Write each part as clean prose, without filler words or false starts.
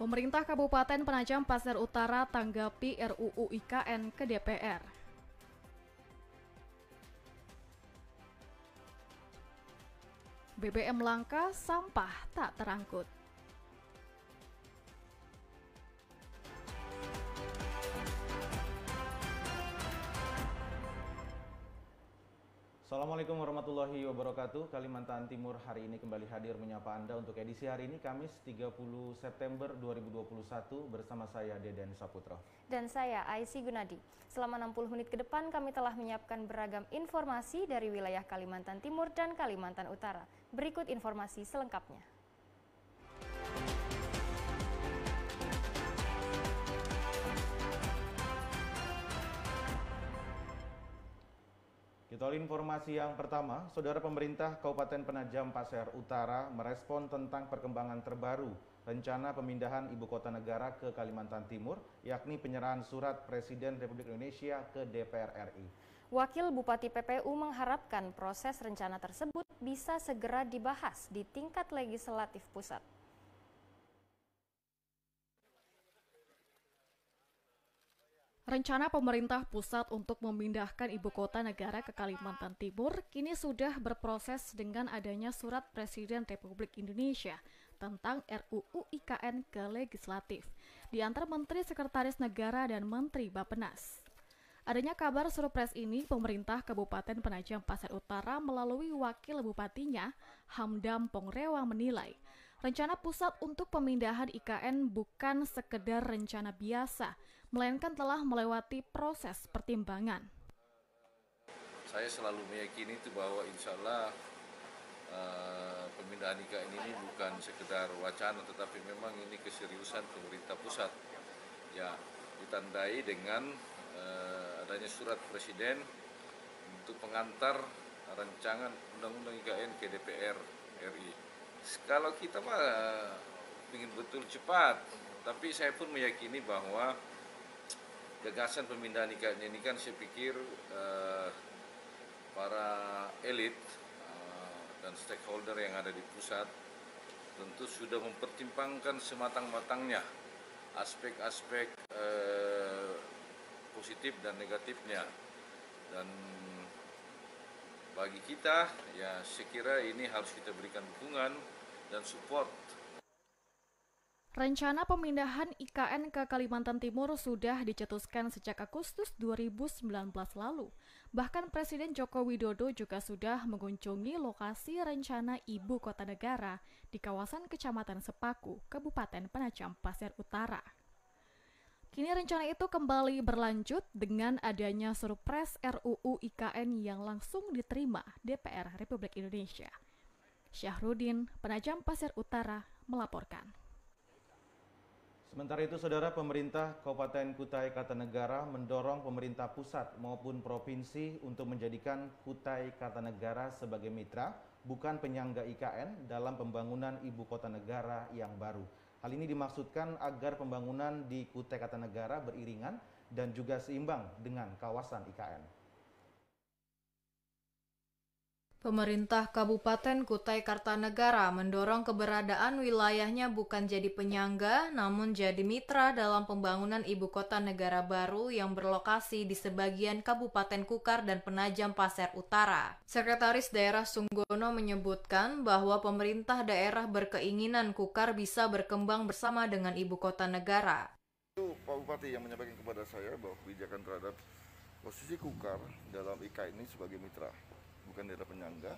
Pemerintah Kabupaten Penajam Pasir Utara tanggapi RUU IKN ke DPR. BBM langka, sampah tak terangkut. Assalamualaikum warahmatullahi wabarakatuh. Kalimantan Timur hari ini kembali hadir menyapa Anda untuk edisi hari ini Kamis 30 September 2021 bersama saya Deden Saputra. Dan saya Aisy Gunadi. Selama 60 menit ke depan kami telah menyiapkan beragam informasi dari wilayah Kalimantan Timur dan Kalimantan Utara. Berikut informasi selengkapnya. Kita awali informasi yang pertama, Saudara Pemerintah Kabupaten Penajam Pasir Utara merespon tentang perkembangan terbaru rencana pemindahan Ibu Kota Negara ke Kalimantan Timur, yakni penyerahan surat Presiden Republik Indonesia ke DPR RI. Wakil Bupati PPU mengharapkan proses rencana tersebut bisa segera dibahas di tingkat legislatif pusat. Rencana pemerintah pusat untuk memindahkan ibu kota negara ke Kalimantan Timur kini sudah berproses dengan adanya surat Presiden Republik Indonesia tentang RUU IKN ke legislatif di antara Menteri Sekretaris Negara dan Menteri Bappenas. Adanya kabar surpres ini, pemerintah Kabupaten Penajam Pasir Utara melalui wakil bupatinya, Hamdam Pongrewa menilai, rencana pusat untuk pemindahan IKN bukan sekedar rencana biasa, melainkan telah melewati proses pertimbangan. Saya selalu meyakini itu bahwa insya Allah pemindahan IKN ini bukan sekedar wacana, tetapi memang ini keseriusan pemerintah pusat. Ya, ditandai dengan adanya surat Presiden untuk pengantar rancangan Undang-Undang IKN ke DPR RI. Kalau kita mah ingin betul cepat, tapi saya pun meyakini bahwa gagasan pemindahan IKN ini kan saya pikir para elit dan stakeholder yang ada di pusat tentu sudah mempertimbangkan sematang-matangnya aspek-aspek positif dan negatifnya, dan bagi kita ya saya kira ini harus kita berikan dukungan dan support. Rencana pemindahan IKN ke Kalimantan Timur sudah dicetuskan sejak Agustus 2019 lalu. Bahkan Presiden Joko Widodo juga sudah mengunjungi lokasi rencana Ibu Kota Negara di kawasan Kecamatan Sepaku, Kabupaten Penajam Pasir Utara. Kini rencana itu kembali berlanjut dengan adanya surpres RUU IKN yang langsung diterima DPR Republik Indonesia. Syahrudin, Penajam Pasir Utara, melaporkan. Sementara itu, Saudara, pemerintah Kabupaten Kutai Kartanegara mendorong pemerintah pusat maupun provinsi untuk menjadikan Kutai Kartanegara sebagai mitra, bukan penyangga IKN dalam pembangunan Ibu Kota Negara yang baru. Hal ini dimaksudkan agar pembangunan di Kutai Kartanegara beriringan dan juga seimbang dengan kawasan IKN. Pemerintah Kabupaten Kutai Kartanegara mendorong keberadaan wilayahnya bukan jadi penyangga, namun jadi mitra dalam pembangunan Ibu Kota Negara baru yang berlokasi di sebagian Kabupaten Kukar dan Penajam Pasir Utara. Sekretaris Daerah Sunggono menyebutkan bahwa pemerintah daerah berkeinginan Kukar bisa berkembang bersama dengan Ibu Kota Negara. Itu Pak Bupati yang menyampaikan kepada saya bahwa kebijakan terhadap posisi Kukar dalam IKN ini sebagai mitra. Bukan daerah penyangga,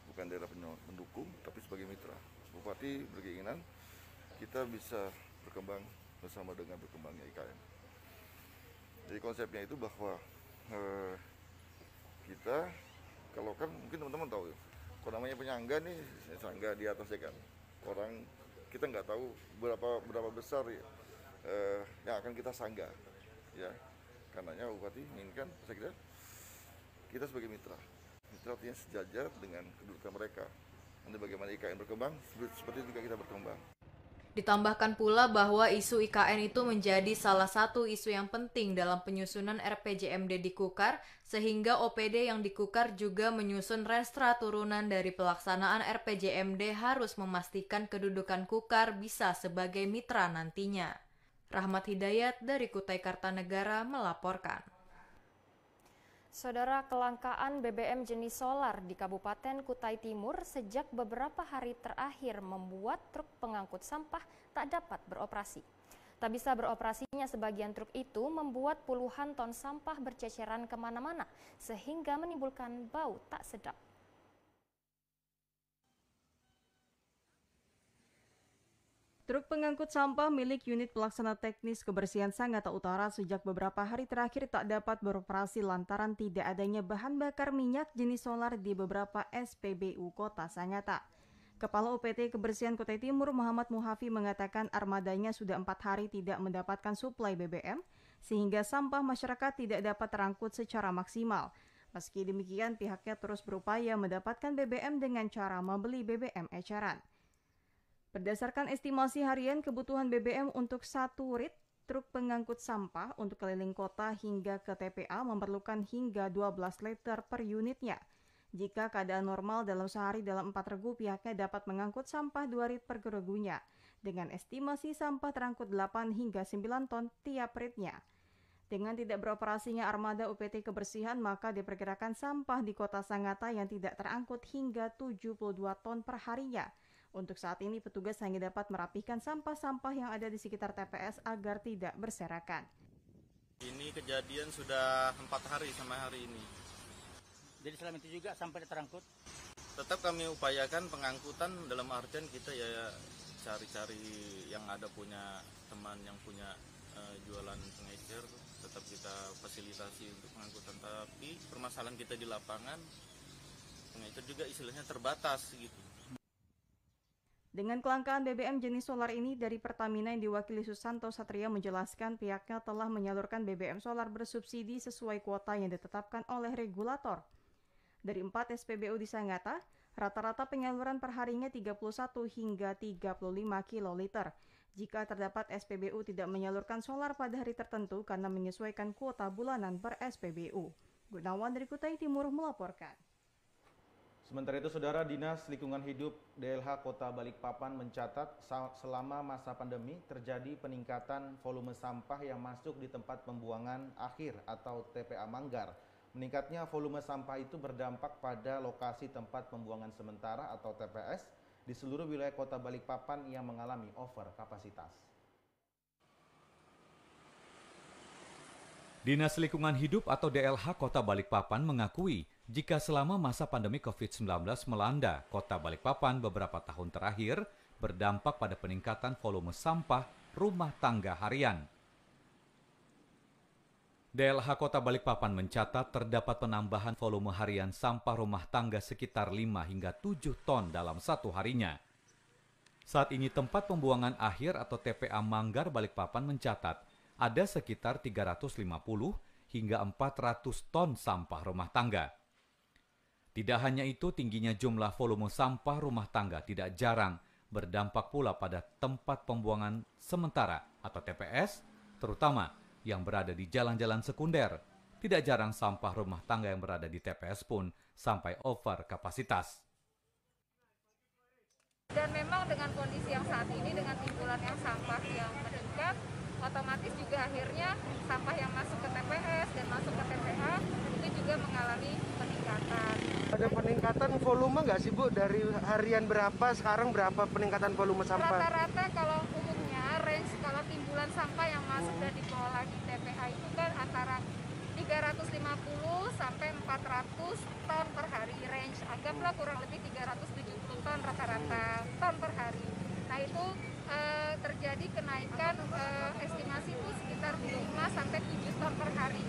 bukan daerah pendukung, tapi sebagai mitra. Bupati berkeinginan kita bisa berkembang bersama dengan berkembangnya IKN. Jadi konsepnya itu bahwa kita, kalau kan mungkin teman-teman tahu ya, kalau namanya penyangga nih, sangga di atasnya kan, orang kita nggak tahu berapa besar ya, yang akan kita sangga, ya. Karenanya Bupati menginginkan, saya kira kita sebagai mitra. Mitra artinya sejajar dengan kedudukan mereka. Nanti bagaimana IKN berkembang, seperti itu juga kita berkembang. Ditambahkan pula bahwa isu IKN itu menjadi salah satu isu yang penting dalam penyusunan RPJMD di Kukar, sehingga OPD yang di Kukar juga menyusun restra turunan dari pelaksanaan RPJMD harus memastikan kedudukan Kukar bisa sebagai mitra nantinya. Rahmat Hidayat dari Kutai Kartanegara melaporkan. Saudara, kelangkaan BBM jenis solar di Kabupaten Kutai Timur sejak beberapa hari terakhir membuat truk pengangkut sampah tak dapat beroperasi. Tak bisa beroperasinya sebagian truk itu membuat puluhan ton sampah berceceran kemana-mana sehingga menimbulkan bau tak sedap. Truk pengangkut sampah milik unit pelaksana teknis kebersihan Sangatta Utara sejak beberapa hari terakhir tak dapat beroperasi lantaran tidak adanya bahan bakar minyak jenis solar di beberapa SPBU Kota Sangatta. Kepala UPT Kebersihan Kutai Timur Muhammad Muhafi mengatakan armadanya sudah 4 hari tidak mendapatkan suplai BBM sehingga sampah masyarakat tidak dapat terangkut secara maksimal. Meski demikian pihaknya terus berupaya mendapatkan BBM dengan cara membeli BBM eceran. Berdasarkan estimasi harian kebutuhan BBM untuk 1 rit, truk pengangkut sampah untuk keliling kota hingga ke TPA memerlukan hingga 12 liter per unitnya. Jika keadaan normal dalam sehari dalam 4 regu, pihaknya dapat mengangkut sampah 2 rit per regunya, dengan estimasi sampah terangkut 8 hingga 9 ton tiap ritnya. Dengan tidak beroperasinya armada UPT Kebersihan, maka diperkirakan sampah di kota Sangatta yang tidak terangkut hingga 72 ton per harinya. Untuk saat ini, petugas hanya dapat merapihkan sampah-sampah yang ada di sekitar TPS agar tidak berserakan. Ini kejadian sudah 4 hari sampai hari ini. Jadi selama itu juga sampai terangkut? Tetap kami upayakan pengangkutan dalam artian kita ya cari-cari yang ada punya teman yang punya jualan pengecer, tetap kita fasilitasi untuk pengangkutan. Tapi permasalahan kita di lapangan, pengecer juga istilahnya terbatas gitu. Dengan kelangkaan BBM jenis solar ini, dari Pertamina yang diwakili Susanto Satria menjelaskan pihaknya telah menyalurkan BBM solar bersubsidi sesuai kuota yang ditetapkan oleh regulator. Dari 4 SPBU di Sangatta, rata-rata penyaluran perharinya 31 hingga 35 kiloliter. Jika terdapat SPBU tidak menyalurkan solar pada hari tertentu karena menyesuaikan kuota bulanan per SPBU. Gunawan dari Kutai Timur melaporkan. Sementara itu, Saudara, Dinas Lingkungan Hidup DLH Kota Balikpapan mencatat selama masa pandemi terjadi peningkatan volume sampah yang masuk di tempat pembuangan akhir atau TPA Manggar. Meningkatnya volume sampah itu berdampak pada lokasi tempat pembuangan sementara atau TPS di seluruh wilayah Kota Balikpapan yang mengalami over kapasitas. Dinas Lingkungan Hidup atau DLH Kota Balikpapan mengakui jika selama masa pandemi COVID-19 melanda Kota Balikpapan beberapa tahun terakhir berdampak pada peningkatan volume sampah rumah tangga harian. DLH Kota Balikpapan mencatat terdapat penambahan volume harian sampah rumah tangga sekitar 5 hingga 7 ton dalam satu harinya. Saat ini tempat pembuangan akhir atau TPA Manggar Balikpapan mencatat ada sekitar 350 hingga 400 ton sampah rumah tangga. Tidak hanya itu, tingginya jumlah volume sampah rumah tangga tidak jarang berdampak pula pada tempat pembuangan sementara atau TPS, terutama yang berada di jalan-jalan sekunder. Tidak jarang sampah rumah tangga yang berada di TPS pun sampai over kapasitas. Dan memang dengan kondisi yang saat ini, dengan timbulan yang sampah yang meningkat, otomatis juga akhirnya sampah yang masuk ke TPS dan masuk ke TPA itu juga mengalami peningkatan. Ada peningkatan volume nggak sih Bu? Dari harian berapa, sekarang berapa peningkatan volume sampah? Rata-rata kalau umumnya range kalau timbulan sampah yang masuk dan dikelola di TPA itu kan antara 350 sampai 400 ton per hari range. Anggaplah kurang lebih 370 ton rata-rata ton per hari. Nah itu terjadi kenaikan estimasi itu sekitar 5 sampai 7 ton per hari.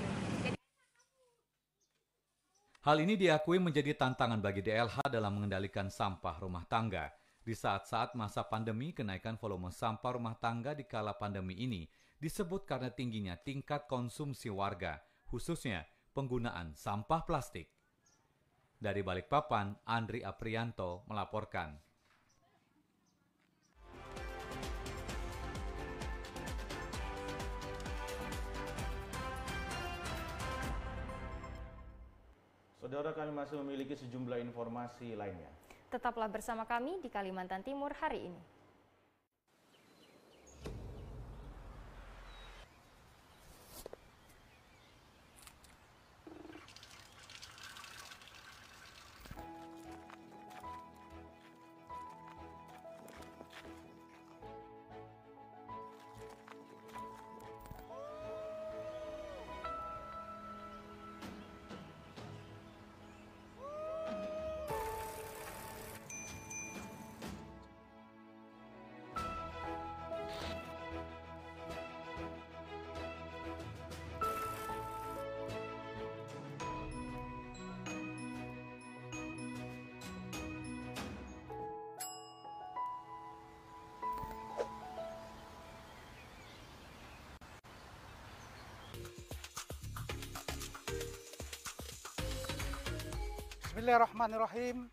Hal ini diakui menjadi tantangan bagi DLH dalam mengendalikan sampah rumah tangga. Di saat-saat masa pandemi, kenaikan volume sampah rumah tangga di kala pandemi ini disebut karena tingginya tingkat konsumsi warga, khususnya penggunaan sampah plastik. Dari Balikpapan, Andri Aprianto melaporkan. Saudara, kami masih memiliki sejumlah informasi lainnya. Tetaplah bersama kami di Kalimantan Timur hari ini. Bismillahirrahmanirrahim.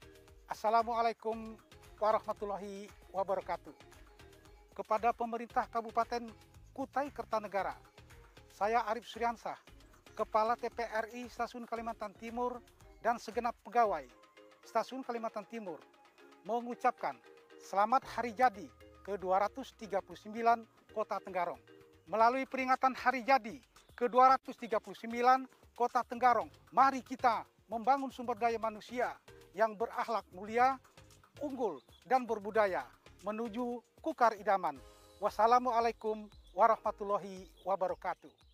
Assalamualaikum warahmatullahi wabarakatuh. Kepada pemerintah Kabupaten Kutai Kertanegara, saya Arif Suryansah, Kepala TPRI Stasiun Kalimantan Timur dan segenap pegawai Stasiun Kalimantan Timur mengucapkan selamat hari jadi ke-239 Kota Tenggarong. Melalui peringatan hari jadi ke-239 Kota Tenggarong, mari kita membangun sumber daya manusia yang berakhlak mulia, unggul, dan berbudaya menuju kukar idaman. Wassalamualaikum warahmatullahi wabarakatuh.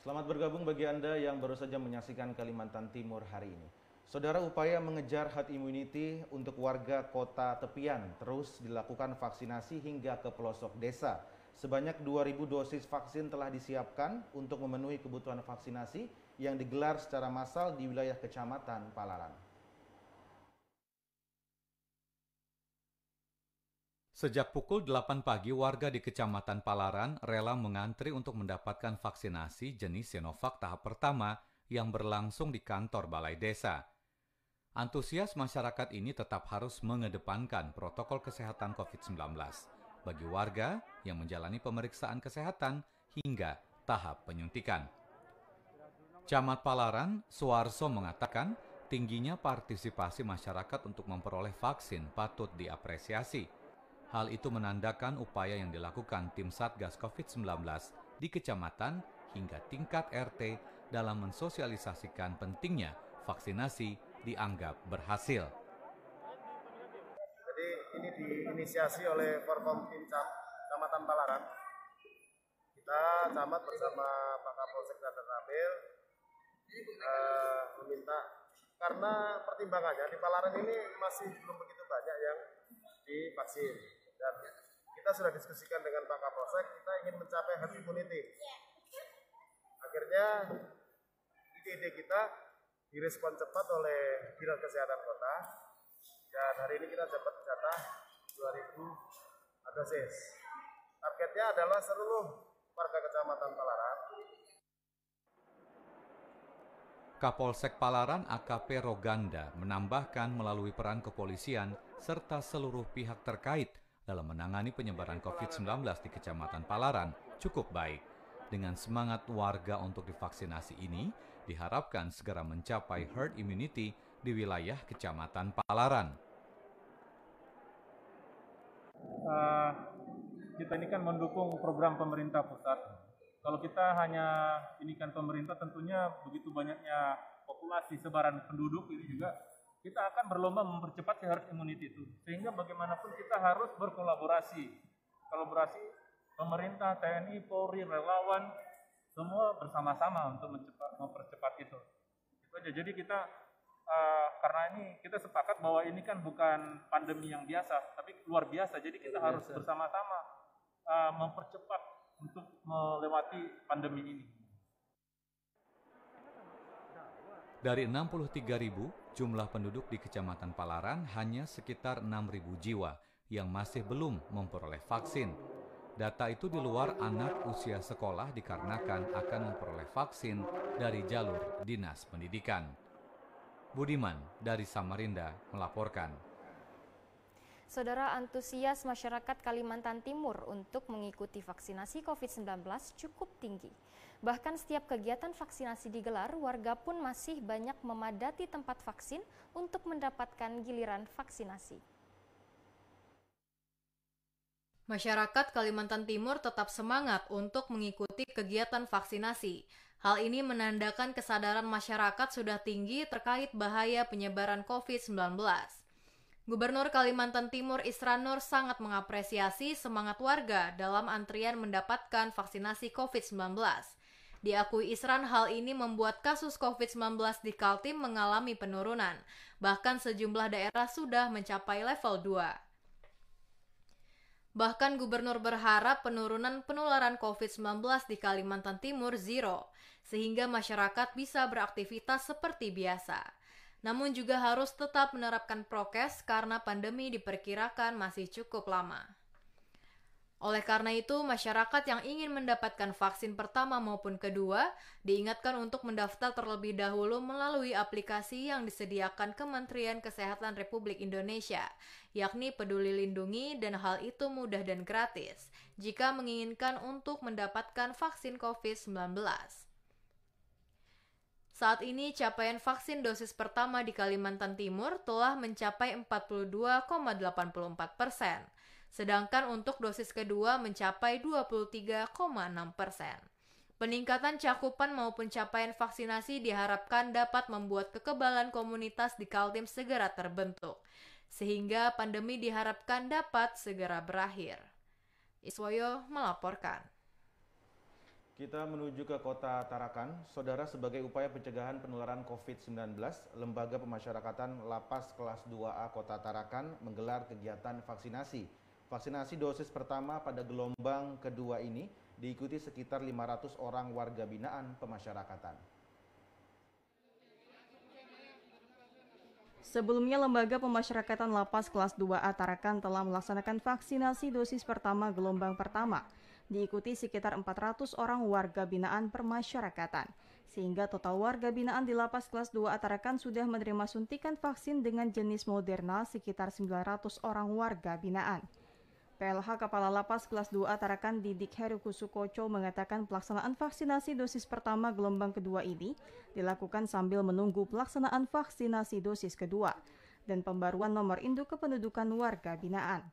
Selamat bergabung bagi Anda yang baru saja menyaksikan Kalimantan Timur hari ini. Saudara, upaya mengejar herd immunity untuk warga kota tepian terus dilakukan vaksinasi hingga ke pelosok desa. Sebanyak 2.000 dosis vaksin telah disiapkan untuk memenuhi kebutuhan vaksinasi yang digelar secara massal di wilayah Kecamatan Palaran. Sejak pukul 8 pagi, warga di Kecamatan Palaran rela mengantri untuk mendapatkan vaksinasi jenis Sinovac tahap pertama yang berlangsung di kantor Balai Desa. Antusias masyarakat ini tetap harus mengedepankan protokol kesehatan COVID-19 bagi warga yang menjalani pemeriksaan kesehatan hingga tahap penyuntikan. Camat Palaran, Suarso, mengatakan tingginya partisipasi masyarakat untuk memperoleh vaksin patut diapresiasi. Hal itu menandakan upaya yang dilakukan tim Satgas COVID-19 di kecamatan hingga tingkat RT dalam mensosialisasikan pentingnya vaksinasi dianggap berhasil. Jadi ini diinisiasi oleh Forkom Timcam Kecamatan Palaran. Kita camat bersama Pak Kapolsek dan Ramil meminta, karena pertimbangannya di Palaran ini masih belum begitu banyak yang divaksin. Dan kita sudah diskusikan dengan Pak Kapolsek, kita ingin mencapai herd immunity. Akhirnya ide-ide kita direspon cepat oleh Dinas Kesehatan Kota, dan hari ini kita dapat jatah 2.000 dosis. Targetnya adalah seluruh warga Kecamatan Palaran. Kapolsek Palaran AKP Roganda menambahkan melalui peran kepolisian serta seluruh pihak terkait dalam menangani penyebaran COVID-19 di Kecamatan Palaran cukup baik. Dengan semangat warga untuk divaksinasi ini, diharapkan segera mencapai herd immunity di wilayah Kecamatan Palaran. Kita ini kan mendukung program pemerintah pusat. Kalau kita hanya ini kan pemerintah, tentunya begitu banyaknya populasi sebaran penduduk ini juga kita akan berlomba mempercepat herd immunity itu. Sehingga bagaimanapun kita harus berkolaborasi. Kolaborasi pemerintah, TNI, Polri, relawan, semua bersama-sama untuk mempercepat itu. Jadi kita karena ini kita sepakat bahwa ini kan bukan pandemi yang biasa, tapi luar biasa. Jadi kita harus bersama-sama mempercepat untuk melewati pandemi ini. Dari 63.000, jumlah penduduk di Kecamatan Palaran hanya sekitar 6.000 jiwa yang masih belum memperoleh vaksin. Data itu di luar anak usia sekolah dikarenakan akan memperoleh vaksin dari jalur Dinas Pendidikan. Budiman dari Samarinda melaporkan. Saudara, antusias masyarakat Kalimantan Timur untuk mengikuti vaksinasi COVID-19 cukup tinggi. Bahkan setiap kegiatan vaksinasi digelar, warga pun masih banyak memadati tempat vaksin untuk mendapatkan giliran vaksinasi. Masyarakat Kalimantan Timur tetap semangat untuk mengikuti kegiatan vaksinasi. Hal ini menandakan kesadaran masyarakat sudah tinggi terkait bahaya penyebaran COVID-19. Gubernur Kalimantan Timur Isran Nur sangat mengapresiasi semangat warga dalam antrian mendapatkan vaksinasi COVID-19. Diakui Isran, hal ini membuat kasus COVID-19 di Kaltim mengalami penurunan. Bahkan sejumlah daerah sudah mencapai level 2. Bahkan Gubernur berharap penurunan penularan COVID-19 di Kalimantan Timur zero, sehingga masyarakat bisa beraktivitas seperti biasa. Namun juga harus tetap menerapkan prokes karena pandemi diperkirakan masih cukup lama. Oleh karena itu, masyarakat yang ingin mendapatkan vaksin pertama maupun kedua diingatkan untuk mendaftar terlebih dahulu melalui aplikasi yang disediakan Kementerian Kesehatan Republik Indonesia, yakni Peduli Lindungi, dan hal itu mudah dan gratis jika menginginkan untuk mendapatkan vaksin COVID-19. Saat ini capaian vaksin dosis pertama di Kalimantan Timur telah mencapai 42,84%. Sedangkan untuk dosis kedua mencapai 23,6%. Peningkatan cakupan maupun capaian vaksinasi diharapkan dapat membuat kekebalan komunitas di Kaltim segera terbentuk, sehingga pandemi diharapkan dapat segera berakhir. Iswoyo melaporkan. Kita menuju ke Kota Tarakan. Saudara, sebagai upaya pencegahan penularan COVID-19, Lembaga Pemasyarakatan Lapas Kelas 2A Kota Tarakan menggelar kegiatan vaksinasi. Vaksinasi dosis pertama pada gelombang kedua ini diikuti sekitar 500 orang warga binaan pemasyarakatan. Sebelumnya, Lembaga Pemasyarakatan Lapas Kelas 2A Tarakan telah melaksanakan vaksinasi dosis pertama gelombang pertama, diikuti sekitar 400 orang warga binaan permasyarakatan. Sehingga total warga binaan di Lapas Kelas 2A Tarakan sudah menerima suntikan vaksin dengan jenis Moderna sekitar 900 orang warga binaan. PLH Kepala Lapas Kelas 2A Tarakan Didik Heru Kusukoco mengatakan pelaksanaan vaksinasi dosis pertama gelombang kedua ini dilakukan sambil menunggu pelaksanaan vaksinasi dosis kedua dan pembaruan nomor induk kependudukan warga binaan.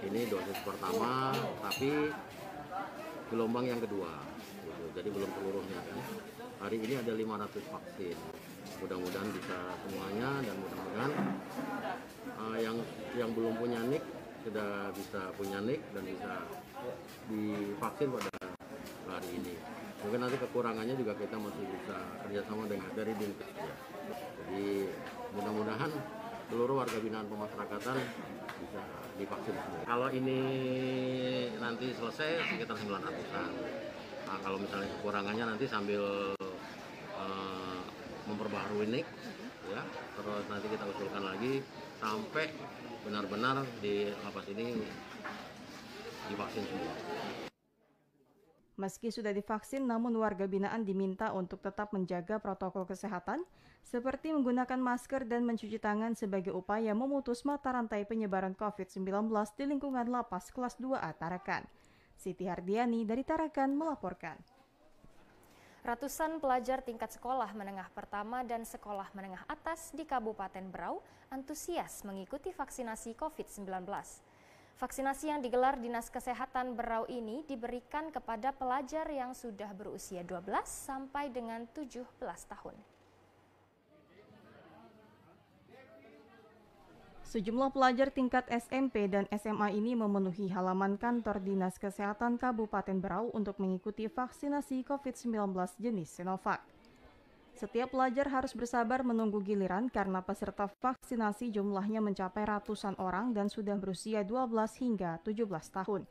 Ini dosis pertama, tapi gelombang yang kedua, gitu. Jadi belum seluruhnya kan. Hari ini ada 500 vaksin. Mudah-mudahan bisa semuanya dan mudah-mudahan yang belum punya NIK sudah bisa punya NIK dan bisa divaksin pada hari ini. Mungkin nanti kekurangannya juga kita masih bisa kerjasama dengan dari Dinkes. Ya. Jadi mudah-mudahan seluruh warga binaan pemasyarakatan bisa divaksin semua. Kalau ini nanti selesai sekitar 900-an. Nah, kalau misalnya kekurangannya nanti sambil memperbaharui NIK, ya, terus nanti kita usulkan lagi sampai benar-benar di lapas ini divaksin semua. Meski sudah divaksin, namun warga binaan diminta untuk tetap menjaga protokol kesehatan, seperti menggunakan masker dan mencuci tangan sebagai upaya memutus mata rantai penyebaran COVID-19 di lingkungan Lapas Kelas 2A Tarakan. Siti Hardiani dari Tarakan melaporkan. Ratusan pelajar tingkat sekolah menengah pertama dan sekolah menengah atas di Kabupaten Berau antusias mengikuti vaksinasi COVID-19. Vaksinasi yang digelar Dinas Kesehatan Berau ini diberikan kepada pelajar yang sudah berusia 12 sampai dengan 17 tahun. Sejumlah pelajar tingkat SMP dan SMA ini memenuhi halaman kantor Dinas Kesehatan Kabupaten Berau untuk mengikuti vaksinasi COVID-19 jenis Sinovac. Setiap pelajar harus bersabar menunggu giliran karena peserta vaksinasi jumlahnya mencapai ratusan orang dan sudah berusia 12 hingga 17 tahun.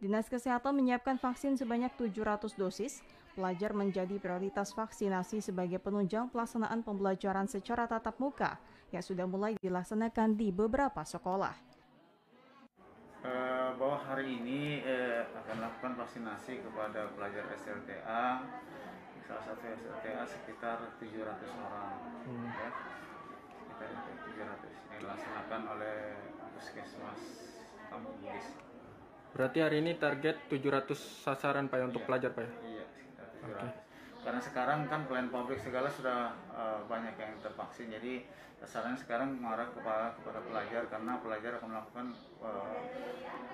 Dinas Kesehatan menyiapkan vaksin sebanyak 700 dosis. Pelajar menjadi prioritas vaksinasi sebagai penunjang pelaksanaan pembelajaran secara tatap muka yang sudah mulai dilaksanakan di beberapa sekolah. Bahwa hari ini akan lakukan vaksinasi kepada pelajar SLTA, salah satu SLTA sekitar 700 orang. Ya. Sekitar 700 ini dilaksanakan oleh Puskesmas Kampung Bugis. Berarti hari ini target 700 sasaran Pak ya untuk pelajar Pak ya? Iya, sekitar 700. Okay. Karena sekarang kan pelayanan publik segala sudah banyak yang tervaksin, jadi sasaran sekarang mengarah kepada pelajar karena pelajar akan melakukan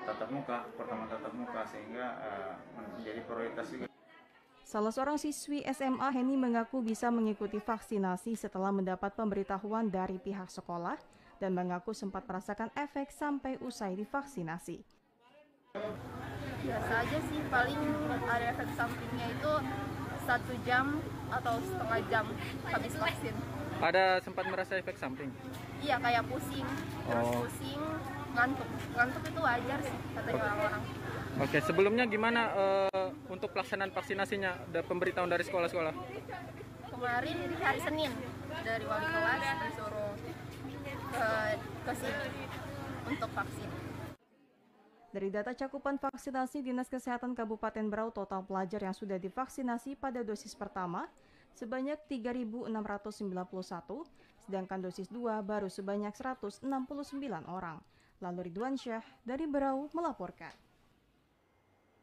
tatap muka, pertemuan tatap muka sehingga menjadi prioritas juga. Salah seorang siswi SMA Heni mengaku bisa mengikuti vaksinasi setelah mendapat pemberitahuan dari pihak sekolah dan mengaku sempat merasakan efek sampai usai divaksinasi. Biasa aja sih, paling ada efek sampingnya itu 1 jam atau setengah jam habis vaksin. Ada sempat merasa efek samping? Iya, kayak pusing, terus pusing, ngantuk. Ngantuk itu wajar sih katanya orang-orang. Oke, sebelumnya gimana untuk pelaksanaan vaksinasinya? Ada pemberitahuan dari sekolah-sekolah? Kemarin hari Senin dari wali kelas disuruh ke sini untuk vaksin. Dari data cakupan vaksinasi Dinas Kesehatan Kabupaten Berau, total pelajar yang sudah divaksinasi pada dosis pertama sebanyak 3.691, sedangkan dosis 2 baru sebanyak 169 orang. Lalu Ridwan Syah dari Berau melaporkan.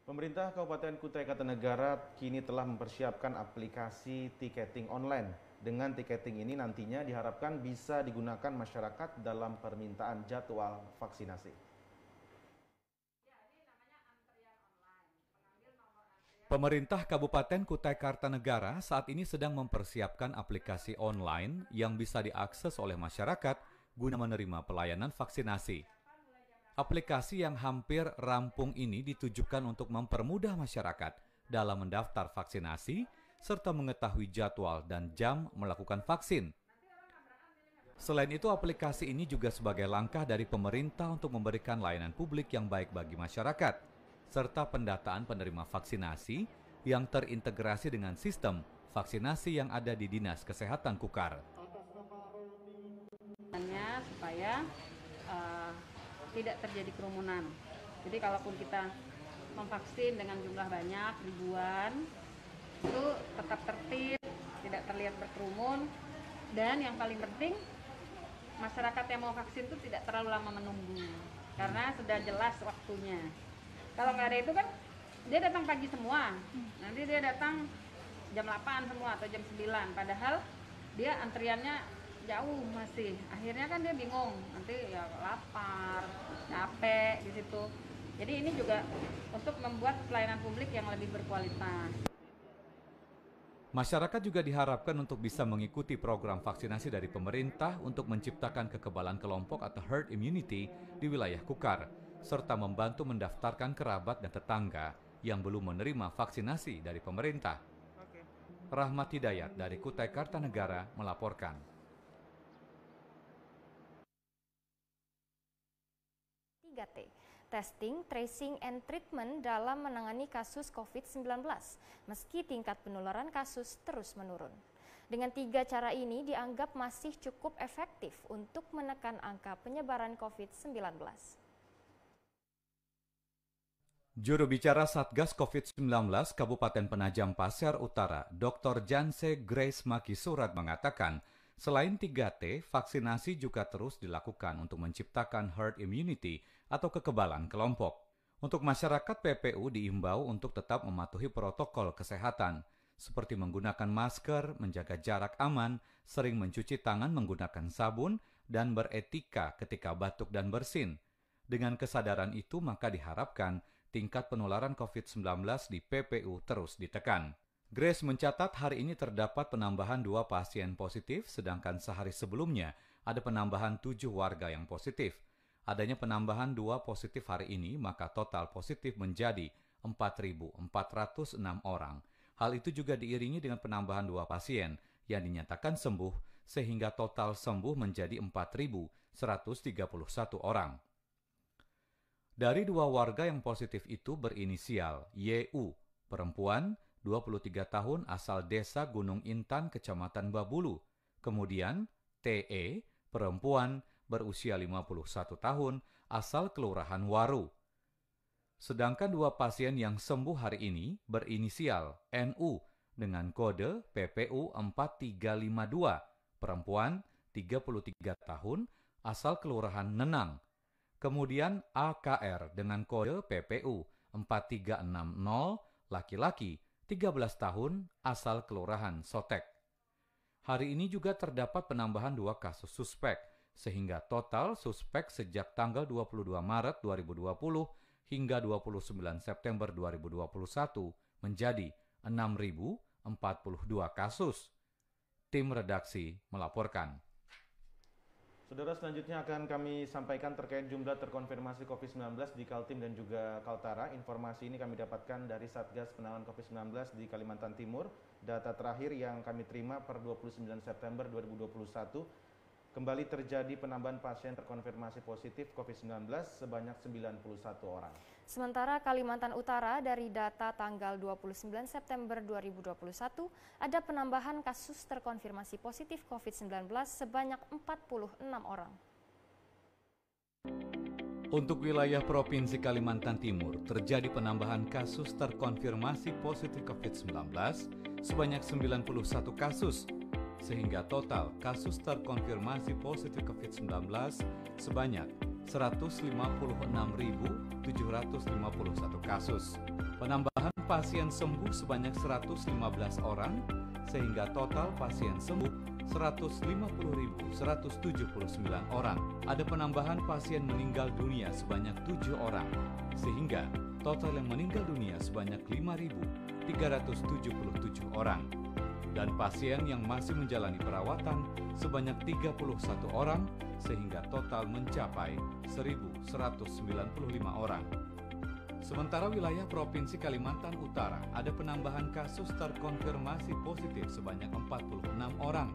Pemerintah Kabupaten Kutai Kartanegara kini telah mempersiapkan aplikasi tiketing online. Dengan tiketing ini nantinya diharapkan bisa digunakan masyarakat dalam permintaan jadwal vaksinasi. Pemerintah Kabupaten Kutai Kartanegara saat ini sedang mempersiapkan aplikasi online yang bisa diakses oleh masyarakat guna menerima pelayanan vaksinasi. Aplikasi yang hampir rampung ini ditujukan untuk mempermudah masyarakat dalam mendaftar vaksinasi serta mengetahui jadwal dan jam melakukan vaksin. Selain itu, aplikasi ini juga sebagai langkah dari pemerintah untuk memberikan layanan publik yang baik bagi masyarakat, serta pendataan penerima vaksinasi yang terintegrasi dengan sistem vaksinasi yang ada di Dinas Kesehatan Kukar. Supaya tidak terjadi kerumunan. Jadi kalaupun kita memvaksin dengan jumlah banyak, ribuan, itu tetap tertib, tidak terlihat berkerumun, dan yang paling penting masyarakat yang mau vaksin itu tidak terlalu lama menunggu karena sudah jelas waktunya. Kalau nggak ada itu kan dia datang pagi semua, nanti dia datang jam 8 semua atau jam 9, padahal dia antriannya jauh masih. Akhirnya kan dia bingung, nanti ya lapar, capek di situ. Jadi ini juga untuk membuat pelayanan publik yang lebih berkualitas. Masyarakat juga diharapkan untuk bisa mengikuti program vaksinasi dari pemerintah untuk menciptakan kekebalan kelompok atau herd immunity di wilayah Kukar, serta membantu mendaftarkan kerabat dan tetangga yang belum menerima vaksinasi dari pemerintah. Rahmat Hidayat dari Kutai Kartanegara melaporkan. Testing, tracing, and treatment dalam menangani kasus COVID-19, meski tingkat penularan kasus terus menurun. Dengan 3 cara ini dianggap masih cukup efektif untuk menekan angka penyebaran COVID-19. Juru bicara Satgas COVID-19 Kabupaten Penajam Pasir Utara, Dr. Janse Grace Maki Surat mengatakan, selain 3T, vaksinasi juga terus dilakukan untuk menciptakan herd immunity atau kekebalan kelompok. Untuk masyarakat, PPU diimbau untuk tetap mematuhi protokol kesehatan, seperti menggunakan masker, menjaga jarak aman, sering mencuci tangan menggunakan sabun, dan beretika ketika batuk dan bersin. Dengan kesadaran itu, maka diharapkan tingkat penularan COVID-19 di PPU terus ditekan. Grace mencatat hari ini terdapat penambahan 2 pasien positif, sedangkan sehari sebelumnya ada penambahan 7 warga yang positif. Adanya penambahan 2 positif hari ini, maka total positif menjadi 4.406 orang. Hal itu juga diiringi dengan penambahan 2 pasien yang dinyatakan sembuh, sehingga total sembuh menjadi 4.131 orang. Dari 2 warga yang positif itu berinisial YU, perempuan, 23 tahun asal desa Gunung Intan, Kecamatan Babulu. Kemudian TE, perempuan, berusia 51 tahun, asal Kelurahan Waru. Sedangkan 2 pasien yang sembuh hari ini berinisial NU dengan kode PPU 4352, perempuan 33 tahun, asal Kelurahan Nenang. Kemudian AKR dengan kode PPU 4360, laki-laki 13 tahun, asal Kelurahan Sotek. Hari ini juga terdapat penambahan 2 kasus suspek, sehingga total suspek sejak tanggal 22 Maret 2020 hingga 29 September 2021 menjadi 6.042 kasus. Tim redaksi melaporkan. Saudara, selanjutnya akan kami sampaikan terkait jumlah terkonfirmasi COVID-19 di Kaltim dan juga Kaltara. Informasi ini kami dapatkan dari Satgas Penanganan COVID-19 di Kalimantan Timur. Data terakhir yang kami terima per 29 September 2021, kembali terjadi penambahan pasien terkonfirmasi positif COVID-19 sebanyak 91 orang. Sementara Kalimantan Utara dari data tanggal 29 September 2021 ada penambahan kasus terkonfirmasi positif COVID-19 sebanyak 46 orang. Untuk wilayah Provinsi Kalimantan Timur terjadi penambahan kasus terkonfirmasi positif COVID-19 sebanyak 91 kasus, sehingga total kasus terkonfirmasi positif COVID-19 sebanyak 156.751 kasus. Penambahan pasien sembuh sebanyak 115 orang, sehingga total pasien sembuh 150.179 orang. Ada penambahan pasien meninggal dunia sebanyak 7 orang, sehingga total yang meninggal dunia sebanyak 5.377 orang. Dan pasien yang masih menjalani perawatan sebanyak 31 orang, sehingga total mencapai 1.195 orang. Sementara wilayah Provinsi Kalimantan Utara ada penambahan kasus terkonfirmasi positif sebanyak 46 orang,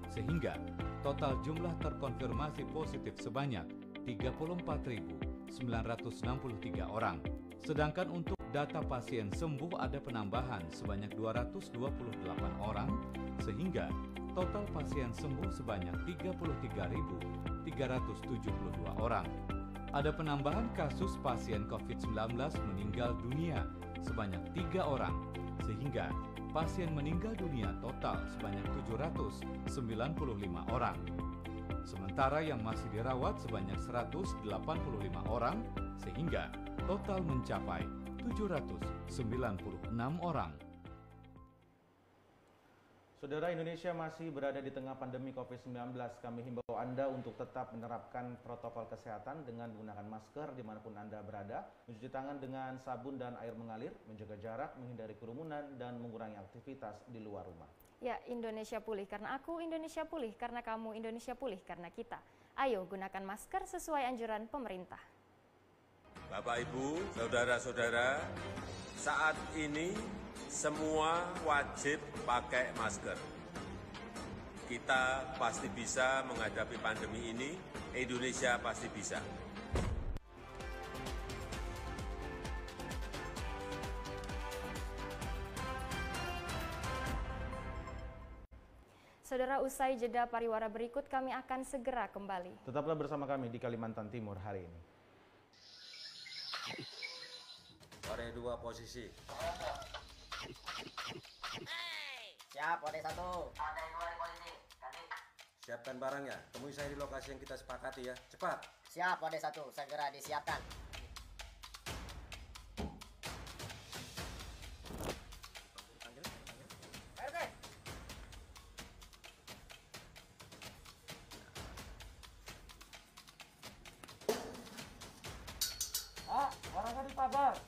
sehingga total jumlah terkonfirmasi positif sebanyak 34.963 orang. Sedangkan untuk data pasien sembuh ada penambahan sebanyak 228 orang, sehingga total pasien sembuh sebanyak 33.372 orang. Ada penambahan kasus pasien COVID-19 meninggal dunia sebanyak 3 orang, sehingga pasien meninggal dunia total sebanyak 795 orang. Sementara yang masih dirawat sebanyak 185 orang, sehingga total mencapai 796 orang. Saudara, Indonesia masih berada di tengah pandemi COVID-19. Kami himbau Anda untuk tetap menerapkan protokol kesehatan dengan menggunakan masker dimanapun Anda berada, mencuci tangan dengan sabun dan air mengalir, menjaga jarak, menghindari kerumunan, dan mengurangi aktivitas di luar rumah. Ya, Indonesia pulih karena aku, Indonesia pulih karena kamu, Indonesia pulih karena kita. Ayo gunakan masker sesuai anjuran pemerintah. Bapak, Ibu, saudara-saudara, saat ini semua wajib pakai masker. Kita pasti bisa menghadapi pandemi ini, Indonesia pasti bisa. Saudara, usai jeda pariwara berikut kami akan segera kembali. Tetaplah bersama kami di Kalimantan Timur hari ini. Ore 2 posisi. Siap, Ode 1. Ode 2 di posisi. Siapkan barangnya. Temui saya di lokasi yang kita sepakati ya. Cepat. Siap, Ode 1. Segera disiapkan. sabar.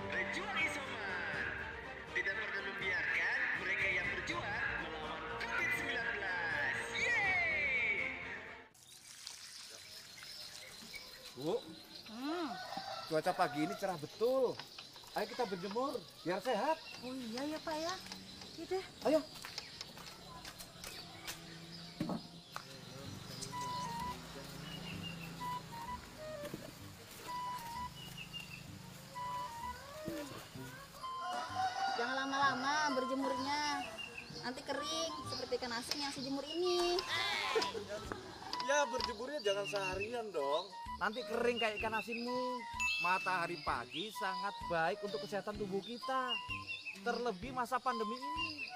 Berjuang isoman. Tidak pernah membiarkan mereka yang berjuang melawan COVID-19. Yeay! Bu, cuaca pagi ini cerah betul. Ayo kita berjemur, biar sehat. Oh iya ya Pak ya. Gitu. Ayo. Jangan lama-lama berjemurnya. Nanti kering seperti ikan asin yang sejemur ini. Ya berjemurnya jangan seharian dong. Nanti kering kayak ikan asinmu. Matahari pagi sangat baik untuk kesehatan tubuh kita. Terlebih masa pandemi ini.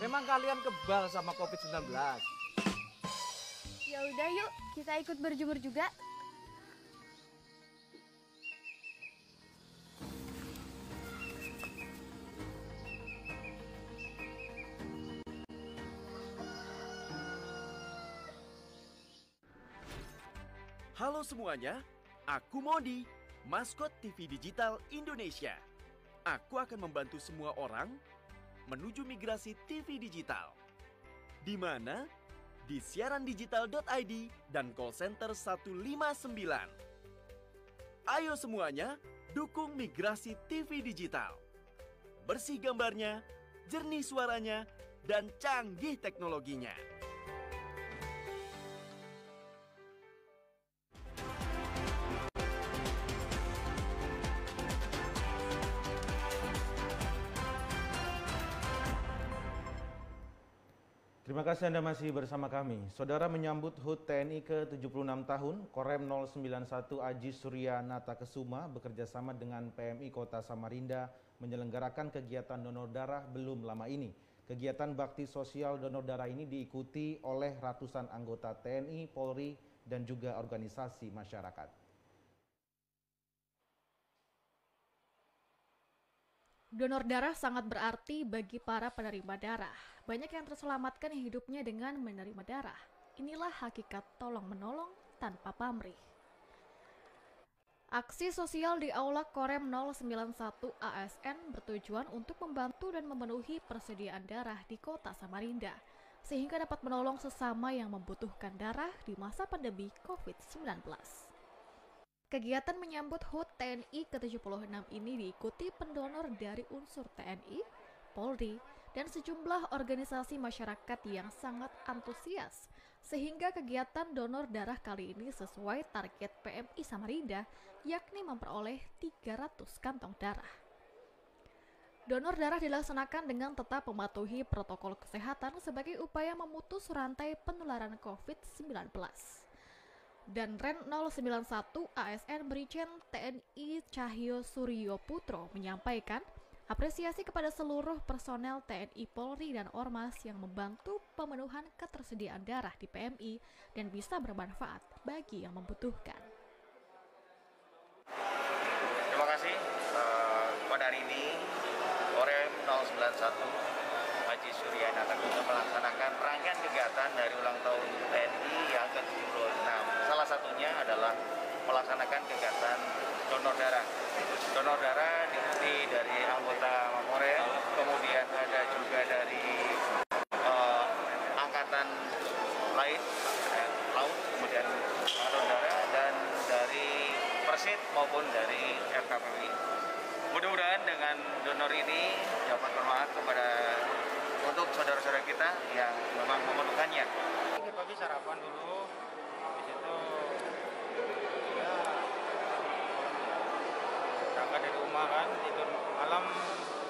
Memang kalian kebal sama COVID-19. Ya udah yuk, kita ikut berjemur juga. Halo semuanya, aku Modi, maskot TV Digital Indonesia. Aku akan membantu semua orang menuju migrasi TV digital. Di mana? Di siarandigital.id dan call center 159. Ayo semuanya, dukung migrasi TV digital. Bersih gambarnya, jernih suaranya, dan canggih teknologinya. Terima kasih Anda masih bersama kami. Saudara menyambut HUT TNI ke-76 tahun, Korem 091 Aji Surya Nata Kesuma bekerjasama dengan PMI Kota Samarinda menyelenggarakan kegiatan donor darah belum lama ini. Kegiatan bakti sosial donor darah ini diikuti oleh ratusan anggota TNI, Polri, dan juga organisasi masyarakat. Donor darah sangat berarti bagi para penerima darah. Banyak yang terselamatkan hidupnya dengan menerima darah. Inilah hakikat tolong-menolong tanpa pamrih. Aksi sosial di Aula Korem 091 ASN bertujuan untuk membantu dan memenuhi persediaan darah di Kota Samarinda, sehingga dapat menolong sesama yang membutuhkan darah di masa pandemi COVID-19. Kegiatan menyambut HUT TNI ke-76 ini diikuti pendonor dari unsur TNI, Polri, dan sejumlah organisasi masyarakat yang sangat antusias, sehingga kegiatan donor darah kali ini sesuai target PMI Samarinda, yakni memperoleh 300 kantong darah. Donor darah dilaksanakan dengan tetap mematuhi protokol kesehatan sebagai upaya memutus rantai penularan COVID-19. Dan Ren 091 ASN Brigjen TNI Cahyo Suryo Putro menyampaikan apresiasi kepada seluruh personel TNI, Polri, dan Ormas yang membantu pemenuhan ketersediaan darah di PMI dan bisa bermanfaat bagi yang membutuhkan. Terima kasih. Pada hari ini Korem 091 Haji Surya Nata Kesuma melaksanakan rangkaian kegiatan dari ulang tahun TNI yang ke-76. Salah satunya adalah melaksanakan kegiatan donor darah. Donor darah diikuti dari anggota Mamorem, kemudian ada juga dari angkatan lain, laut, kemudian donor darah, dan dari Persit maupun dari RKPWI. Mudah-mudahan dengan donor ini dapat bermanfaat kepada untuk saudara-saudara kita yang memang memerlukannya. Pagi sarapan dulu, habis itu ya berangkat dari rumah kan, tidur malam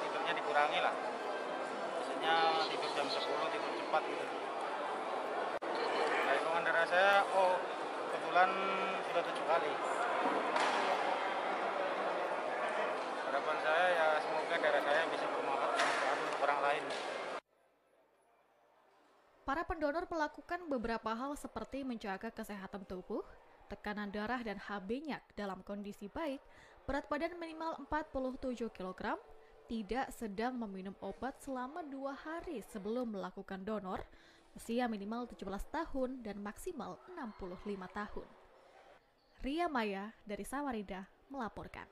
tidurnya dikurangi lah. Biasanya tidur jam 10, tidur cepat gitu. Nah, hitungan darah saya, kebetulan sudah 7 kali. Harapan saya ya semoga darah saya bisa bermanfaat untuk orang lain. Para pendonor melakukan beberapa hal seperti menjaga kesehatan tubuh, tekanan darah dan HB-nya dalam kondisi baik, berat badan minimal 47 kg, tidak sedang meminum obat selama 2 hari sebelum melakukan donor, usia minimal 17 tahun dan maksimal 65 tahun. Ria Maya dari Samarinda melaporkan.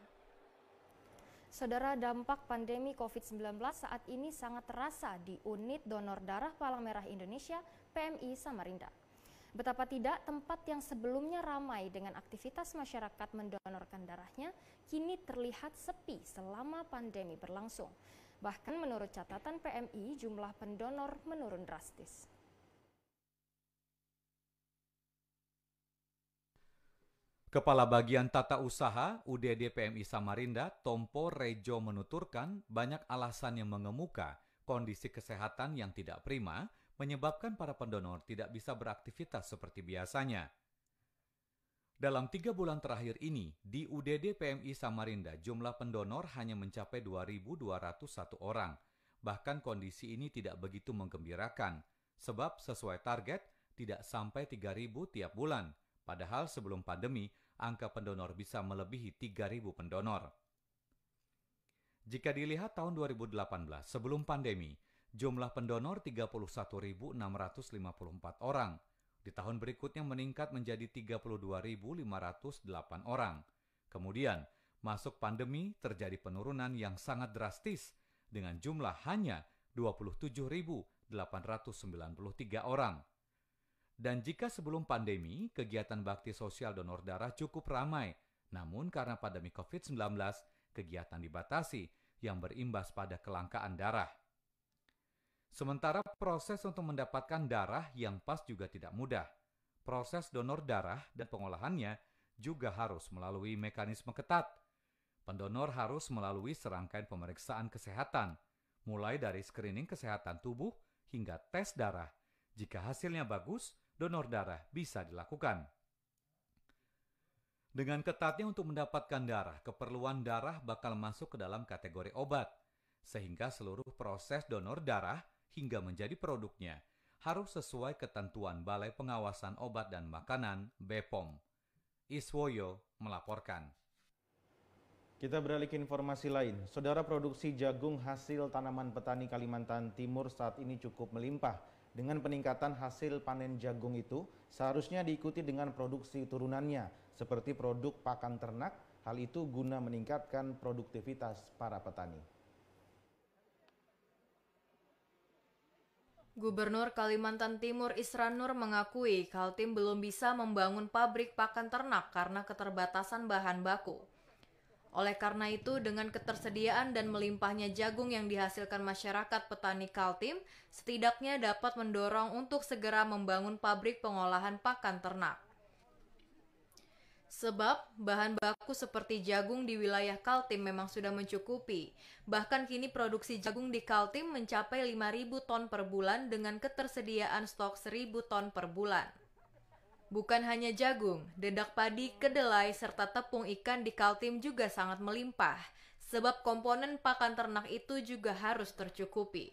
Saudara, dampak pandemi COVID-19 saat ini sangat terasa di Unit Donor Darah Palang Merah Indonesia PMI Samarinda. Betapa tidak, tempat yang sebelumnya ramai dengan aktivitas masyarakat mendonorkan darahnya, kini terlihat sepi selama pandemi berlangsung. Bahkan menurut catatan PMI, jumlah pendonor menurun drastis. Kepala Bagian Tata Usaha UDD PMI Samarinda, Tompo Rejo menuturkan banyak alasan yang mengemuka kondisi kesehatan yang tidak prima menyebabkan para pendonor tidak bisa beraktivitas seperti biasanya. Dalam 3 bulan terakhir ini, di UDD PMI Samarinda jumlah pendonor hanya mencapai 2.201 orang. Bahkan kondisi ini tidak begitu menggembirakan, sebab sesuai target tidak sampai 3.000 tiap bulan. Padahal sebelum pandemi, angka pendonor bisa melebihi 3.000 pendonor. Jika dilihat tahun 2018, sebelum pandemi, jumlah pendonor 31.654 orang. Di tahun berikutnya meningkat menjadi 32.508 orang. Kemudian, masuk pandemi terjadi penurunan yang sangat drastis dengan jumlah hanya 27.893 orang. Dan jika sebelum pandemi, kegiatan bakti sosial donor darah cukup ramai. Namun karena pandemi COVID-19, kegiatan dibatasi yang berimbas pada kelangkaan darah. Sementara proses untuk mendapatkan darah yang pas juga tidak mudah. Proses donor darah dan pengolahannya juga harus melalui mekanisme ketat. Pendonor harus melalui serangkaian pemeriksaan kesehatan, mulai dari screening kesehatan tubuh hingga tes darah. Jika hasilnya bagus, donor darah bisa dilakukan. Dengan ketatnya untuk mendapatkan darah, keperluan darah bakal masuk ke dalam kategori obat, sehingga seluruh proses donor darah hingga menjadi produknya harus sesuai ketentuan Balai Pengawasan Obat dan Makanan (BPOM). Iswoyo melaporkan. Kita beralih ke informasi lain. Saudara, produksi jagung hasil tanaman petani Kalimantan Timur saat ini cukup melimpah. Dengan peningkatan hasil panen jagung itu, seharusnya diikuti dengan produksi turunannya, seperti produk pakan ternak. Hal itu guna meningkatkan produktivitas para petani. Gubernur Kalimantan Timur Isran Nur mengakui Kaltim belum bisa membangun pabrik pakan ternak karena keterbatasan bahan baku. Oleh karena itu, dengan ketersediaan dan melimpahnya jagung yang dihasilkan masyarakat petani Kaltim, setidaknya dapat mendorong untuk segera membangun pabrik pengolahan pakan ternak. Sebab bahan baku seperti jagung di wilayah Kaltim memang sudah mencukupi. Bahkan kini produksi jagung di Kaltim mencapai 5.000 ton per bulan dengan ketersediaan stok 1.000 ton per bulan. Bukan hanya jagung, dedak padi, kedelai, serta tepung ikan di Kaltim juga sangat melimpah, sebab komponen pakan ternak itu juga harus tercukupi.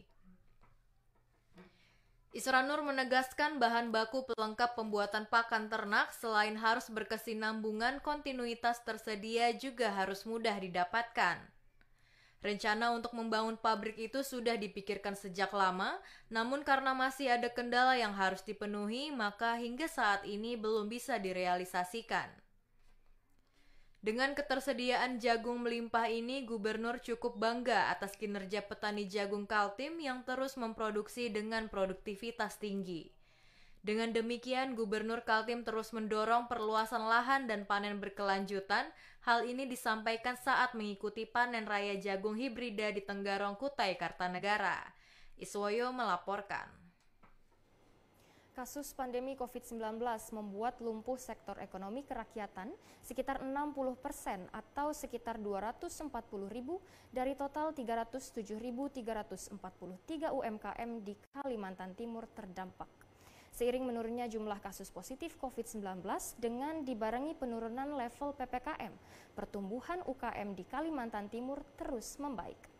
Isran Nur menegaskan bahan baku pelengkap pembuatan pakan ternak selain harus berkesinambungan, kontinuitas tersedia juga harus mudah didapatkan. Rencana untuk membangun pabrik itu sudah dipikirkan sejak lama, namun karena masih ada kendala yang harus dipenuhi, maka hingga saat ini belum bisa direalisasikan. Dengan ketersediaan jagung melimpah ini, Gubernur cukup bangga atas kinerja petani jagung Kaltim yang terus memproduksi dengan produktivitas tinggi. Dengan demikian, Gubernur Kaltim terus mendorong perluasan lahan dan panen berkelanjutan. Hal ini disampaikan saat mengikuti panen raya jagung hibrida di Tenggarong, Kutai Kartanegara. Iswoyo melaporkan. Kasus pandemi COVID-19 membuat lumpuh sektor ekonomi kerakyatan sekitar 60% atau sekitar 240.000 dari total 307.343 UMKM di Kalimantan Timur terdampak. Seiring menurunnya jumlah kasus positif COVID-19 dengan dibarengi penurunan level PPKM, pertumbuhan UKM di Kalimantan Timur terus membaik.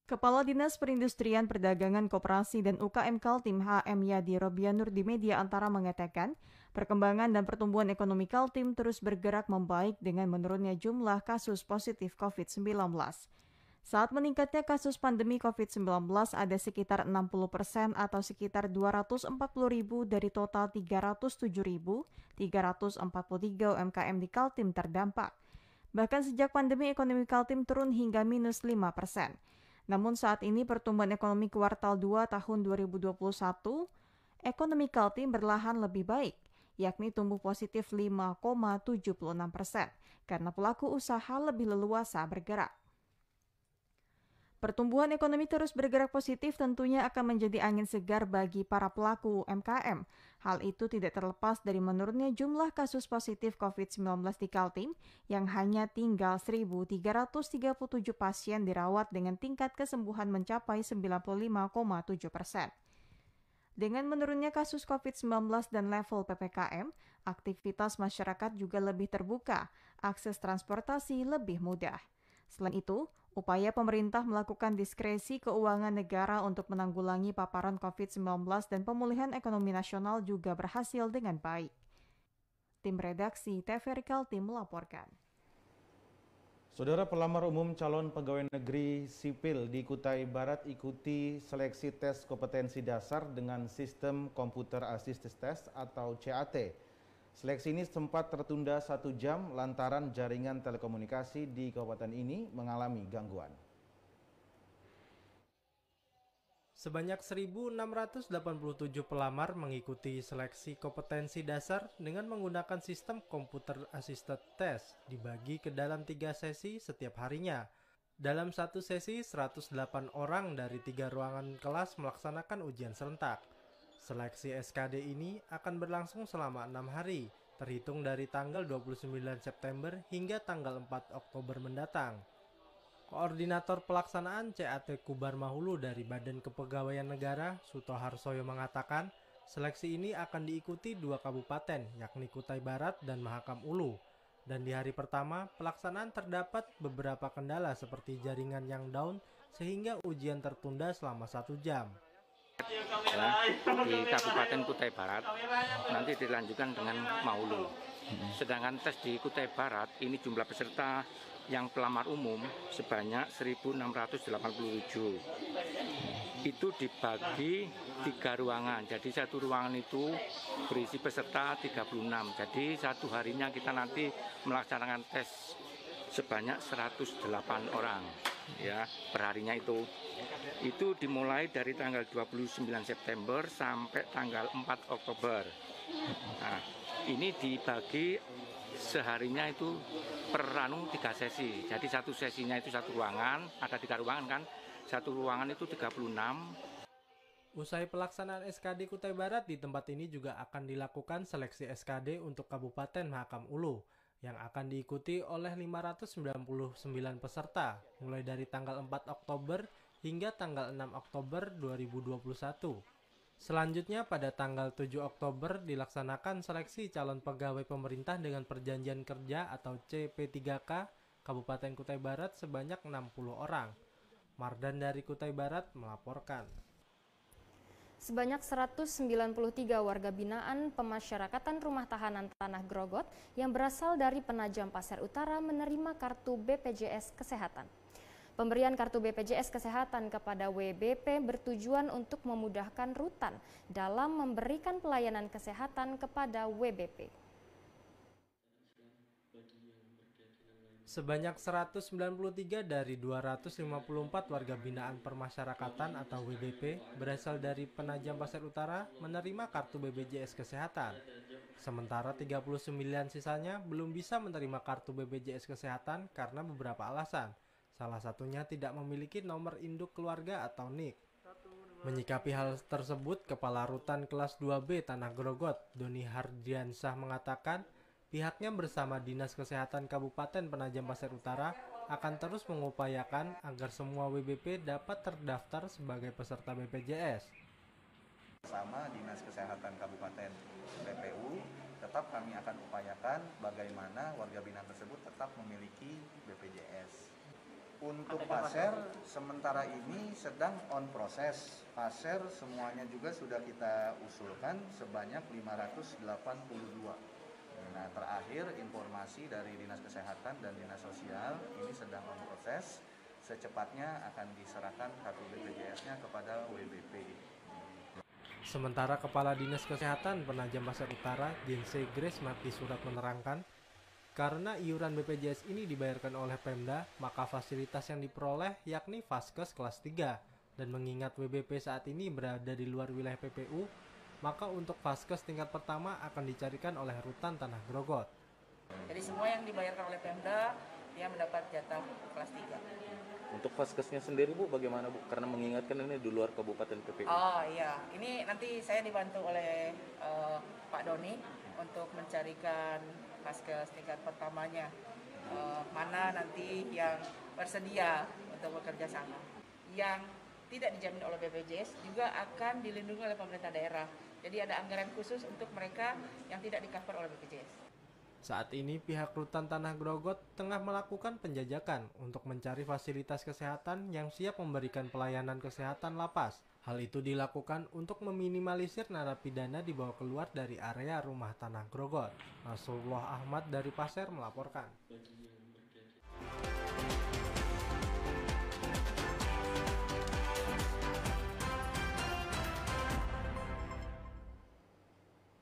Kepala Dinas Perindustrian Perdagangan Koperasi dan UKM Kaltim HM Yadi Robianur di Media Antara mengatakan, perkembangan dan pertumbuhan ekonomi Kaltim terus bergerak membaik dengan menurunnya jumlah kasus positif COVID-19. Saat meningkatnya kasus pandemi COVID-19 ada sekitar 60% atau sekitar 240.000 dari total 307.343 UMKM di Kaltim terdampak. Bahkan sejak pandemi ekonomi Kaltim turun hingga minus 5%. Namun saat ini pertumbuhan ekonomi kuartal 2 tahun 2021, ekonomi Kaltim berlahan lebih baik, yakni tumbuh positif 5,76%, karena pelaku usaha lebih leluasa bergerak. Pertumbuhan ekonomi terus bergerak positif tentunya akan menjadi angin segar bagi para pelaku UMKM. Hal itu tidak terlepas dari menurunnya jumlah kasus positif COVID-19 di Kaltim yang hanya tinggal 1.337 pasien dirawat dengan tingkat kesembuhan mencapai 95,7%. Dengan menurunnya kasus COVID-19 dan level PPKM, aktivitas masyarakat juga lebih terbuka, akses transportasi lebih mudah. Selain itu, upaya pemerintah melakukan diskresi keuangan negara untuk menanggulangi paparan COVID-19 dan pemulihan ekonomi nasional juga berhasil dengan baik. Tim redaksi TVRI Kaltim melaporkan. Saudara, pelamar umum calon pegawai negeri sipil di Kutai Barat ikuti seleksi tes kompetensi dasar dengan sistem Computer Assisted Test atau CAT. Seleksi ini sempat tertunda 1 jam lantaran jaringan telekomunikasi di kabupaten ini mengalami gangguan. Sebanyak 1.687 pelamar mengikuti seleksi kompetensi dasar dengan menggunakan sistem Computer Assisted Test dibagi ke dalam 3 sesi setiap harinya. Dalam satu sesi, 108 orang dari 3 ruangan kelas melaksanakan ujian serentak. Seleksi SKD ini akan berlangsung selama 6 hari, terhitung dari tanggal 29 September hingga tanggal 4 Oktober mendatang. Koordinator pelaksanaan CAT Kubar Mahulu dari Badan Kepegawaian Negara, Suto Harsoyo mengatakan, seleksi ini akan diikuti 2 kabupaten, yakni Kutai Barat dan Mahakam Ulu. Dan di hari pertama, pelaksanaan terdapat beberapa kendala seperti jaringan yang down, sehingga ujian tertunda selama 1 jam. Di Kabupaten Kutai Barat nanti dilanjutkan dengan Mahulu. Sedangkan tes di Kutai Barat ini jumlah peserta yang pelamar umum sebanyak 1.687. Itu dibagi 3 ruangan. Jadi satu ruangan itu berisi peserta 36. Jadi satu harinya kita nanti melaksanakan tes sebanyak 108 orang. Ya, perharinya itu dimulai dari tanggal 29 September sampai tanggal 4 Oktober. Nah, ini dibagi seharinya itu per 3 sesi. Jadi satu sesinya itu satu ruangan, ada 3 ruangan kan. Satu ruangan itu 36. Usai pelaksanaan SKD Kutai Barat, di tempat ini juga akan dilakukan seleksi SKD untuk Kabupaten Mahakam Ulu yang akan diikuti oleh 599 peserta mulai dari tanggal 4 Oktober hingga tanggal 6 Oktober 2021. Selanjutnya pada tanggal 7 Oktober dilaksanakan seleksi calon pegawai pemerintah dengan perjanjian kerja atau CP3K Kabupaten Kutai Barat sebanyak 60 orang. Mardan dari Kutai Barat melaporkan. Sebanyak 193 warga binaan pemasyarakatan rumah tahanan Tanah Grogot yang berasal dari Penajam Pasir Utara menerima kartu BPJS Kesehatan. Pemberian kartu BPJS Kesehatan kepada WBP bertujuan untuk memudahkan rutan dalam memberikan pelayanan kesehatan kepada WBP. Sebanyak 193 dari 254 warga binaan permasyarakatan atau WBP berasal dari Penajam Pasir Utara menerima kartu BPJS Kesehatan. Sementara 39 sisanya belum bisa menerima kartu BPJS Kesehatan karena beberapa alasan. Salah satunya tidak memiliki nomor induk keluarga atau NIK. Menyikapi hal tersebut, Kepala Rutan Kelas 2B Tanah Grogot, Doni Hardiansah mengatakan, pihaknya bersama Dinas Kesehatan Kabupaten Penajam Pasir Utara akan terus mengupayakan agar semua WBP dapat terdaftar sebagai peserta BPJS. Bersama Dinas Kesehatan Kabupaten PPU, tetap kami akan upayakan bagaimana warga binaan tersebut tetap memiliki BPJS. Untuk passer, sementara ini sedang on proses. Passer semuanya juga sudah kita usulkan sebanyak 582. Nah, terakhir informasi dari Dinas Kesehatan dan Dinas Sosial ini sedang on proses. Secepatnya akan diserahkan kartu BPJS-nya kepada WBP. Sementara Kepala Dinas Kesehatan Penajam Pasir Utara, Jense Grace Mati Surat menerangkan, karena iuran BPJS ini dibayarkan oleh Pemda, maka fasilitas yang diperoleh yakni Vaskes kelas 3. Dan mengingat WBP saat ini berada di luar wilayah PPU, maka untuk Vaskes tingkat pertama akan dicarikan oleh Rutan Tanah Grogot. Jadi semua yang dibayarkan oleh Pemda, dia mendapat jatah kelas 3. Untuk Vaskesnya sendiri Bu, bagaimana Bu? Karena mengingatkan ini di luar Kabupaten PPU. Oh iya, ini nanti saya dibantu oleh Pak Doni untuk mencarikan Vaskes tingkat pertamanya. Mana nanti yang bersedia untuk bekerja sama. Yang tidak dijamin oleh BPJS juga akan dilindungi oleh pemerintah daerah. Jadi ada anggaran khusus untuk mereka yang tidak di-cover oleh BPJS. Saat ini pihak Rutan Tanah Grogot tengah melakukan penjajakan untuk mencari fasilitas kesehatan yang siap memberikan pelayanan kesehatan lapas. Hal itu dilakukan untuk meminimalisir narapidana dibawa keluar dari area rumah Tanah Grogot. Nasrullah Ahmad dari Pasir melaporkan.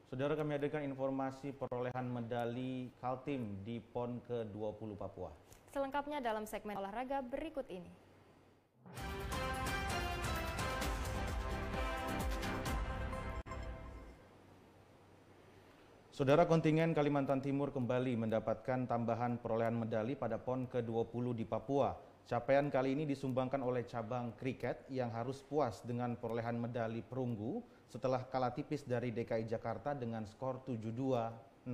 Saudara, kami hadirkan informasi perolehan medali Kaltim di PON ke-20 Papua. Selengkapnya dalam segmen olahraga berikut ini. Saudara, kontingen Kalimantan Timur kembali mendapatkan tambahan perolehan medali pada PON ke-20 di Papua. Capaian kali ini disumbangkan oleh cabang kriket yang harus puas dengan perolehan medali perunggu setelah kalah tipis dari DKI Jakarta dengan skor 72-69.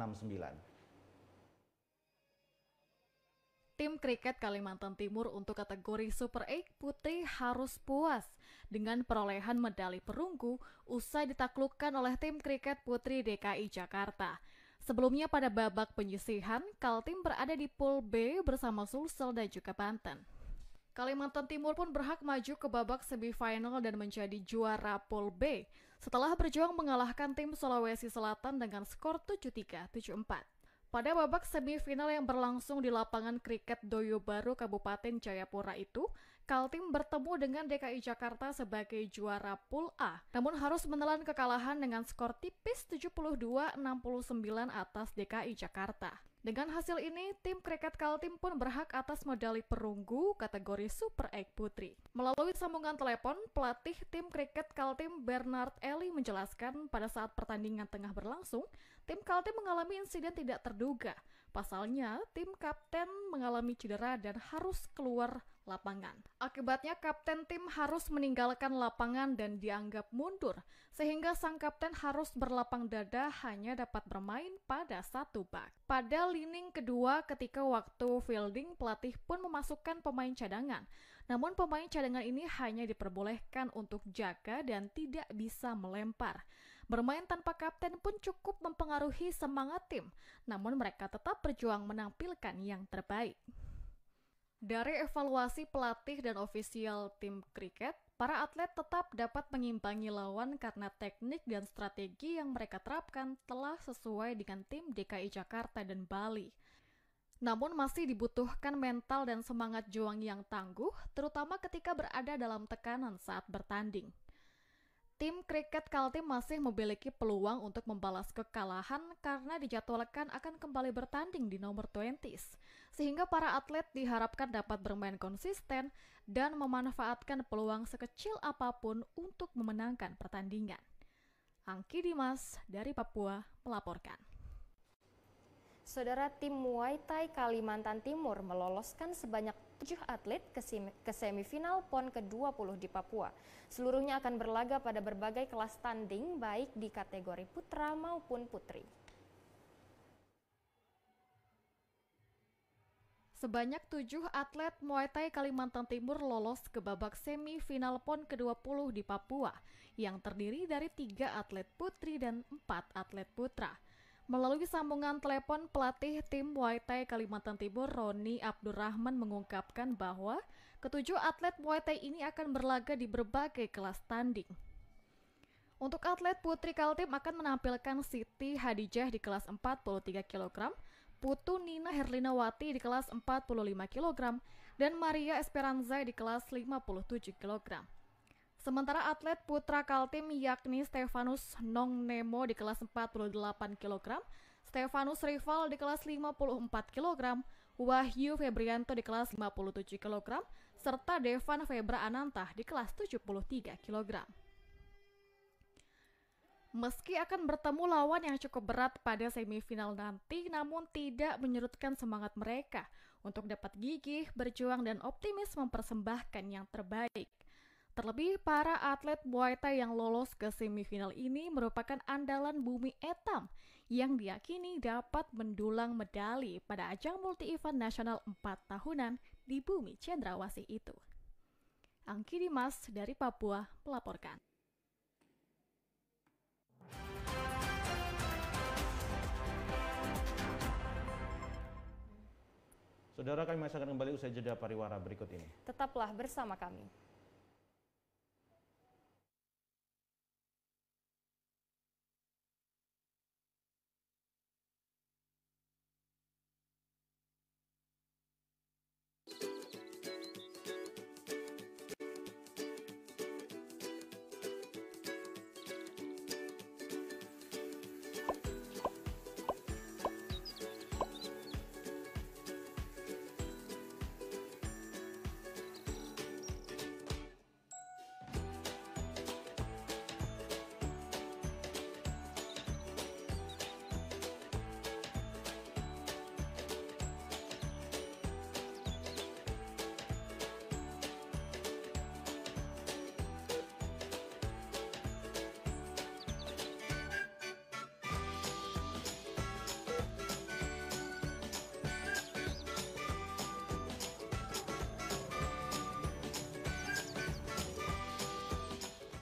Tim kriket Kalimantan Timur untuk kategori Super 8 putri harus puas dengan perolehan medali perunggu usai ditaklukkan oleh tim kriket putri DKI Jakarta. Sebelumnya pada babak penyisihan, Kaltim berada di Pool B bersama Sulsel dan juga Banten. Kalimantan Timur pun berhak maju ke babak semifinal dan menjadi juara Pool B setelah berjuang mengalahkan tim Sulawesi Selatan dengan skor 7-3, 7-4. Pada babak semifinal yang berlangsung di lapangan kriket Doyo Baru Kabupaten Jayapura itu, Kaltim bertemu dengan DKI Jakarta sebagai juara Pool A, namun harus menelan kekalahan dengan skor tipis 72-69 atas DKI Jakarta. Dengan hasil ini, tim kriket Kaltim pun berhak atas medali perunggu kategori Super 8 putri. Melalui sambungan telepon, pelatih tim kriket Kaltim Bernard Eli menjelaskan pada saat pertandingan tengah berlangsung, tim Kaltim mengalami insiden tidak terduga. Pasalnya, tim kapten mengalami cedera dan harus keluar lapangan. Akibatnya, kapten tim harus meninggalkan lapangan dan dianggap mundur, sehingga sang kapten harus berlapang dada hanya dapat bermain pada satu bak. Pada inning kedua ketika waktu fielding, pelatih pun memasukkan pemain cadangan. Namun pemain cadangan ini hanya diperbolehkan untuk jaga dan tidak bisa melempar. Bermain tanpa kapten pun cukup mempengaruhi semangat tim, namun mereka tetap berjuang menampilkan yang terbaik. Dari evaluasi pelatih dan ofisial tim kriket, para atlet tetap dapat mengimbangi lawan karena teknik dan strategi yang mereka terapkan telah sesuai dengan tim DKI Jakarta dan Bali. Namun masih dibutuhkan mental dan semangat juang yang tangguh, terutama ketika berada dalam tekanan saat bertanding. Tim kriket Kaltim masih memiliki peluang untuk membalas kekalahan karena dijadwalkan akan kembali bertanding di nomor 20s, sehingga para atlet diharapkan dapat bermain konsisten dan memanfaatkan peluang sekecil apapun untuk memenangkan pertandingan. Angki Dimas dari Papua melaporkan. Saudara, tim Muay Thai Kalimantan Timur meloloskan sebanyak 7 atlet ke semifinal PON ke-20 di Papua. Seluruhnya akan berlaga pada berbagai kelas tanding baik di kategori putra maupun putri. Sebanyak 7 atlet Muay Thai Kalimantan Timur lolos ke babak semifinal PON ke-20 di Papua, yang terdiri dari 3 atlet putri dan 4 atlet putra. Melalui sambungan telepon, pelatih tim Muay Thai Kalimantan Timur Roni Abdurrahman mengungkapkan bahwa ketujuh atlet Muay Thai ini akan berlaga di berbagai kelas tanding. Untuk atlet putri Kaltim akan menampilkan Siti Hadijah di kelas 43 kg, Putu Nina Herlinawati di kelas 45 kg, dan Maria Esperanza di kelas 57 kg. Sementara atlet putra Kaltim yakni Stefanus Nong Nemo di kelas 48 kg, Stefanus Rival di kelas 54 kg, Wahyu Febrianto di kelas 57 kg, serta Devan Febra Ananta di kelas 73 kg. Meski akan bertemu lawan yang cukup berat pada semifinal nanti, namun tidak menyurutkan semangat mereka untuk dapat gigih, berjuang, dan optimis mempersembahkan yang terbaik. Terlebih, para atlet Muay Thai yang lolos ke semifinal ini merupakan andalan Bumi Etam yang diyakini dapat mendulang medali pada ajang multi-event nasional 4 tahunan di Bumi Cendrawasih itu. Angki Dimas dari Papua melaporkan. Saudara, kami masih akan kembali usai jeda pariwara berikut ini. Tetaplah bersama kami.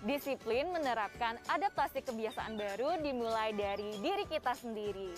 Disiplin menerapkan adaptasi kebiasaan baru dimulai dari diri kita sendiri.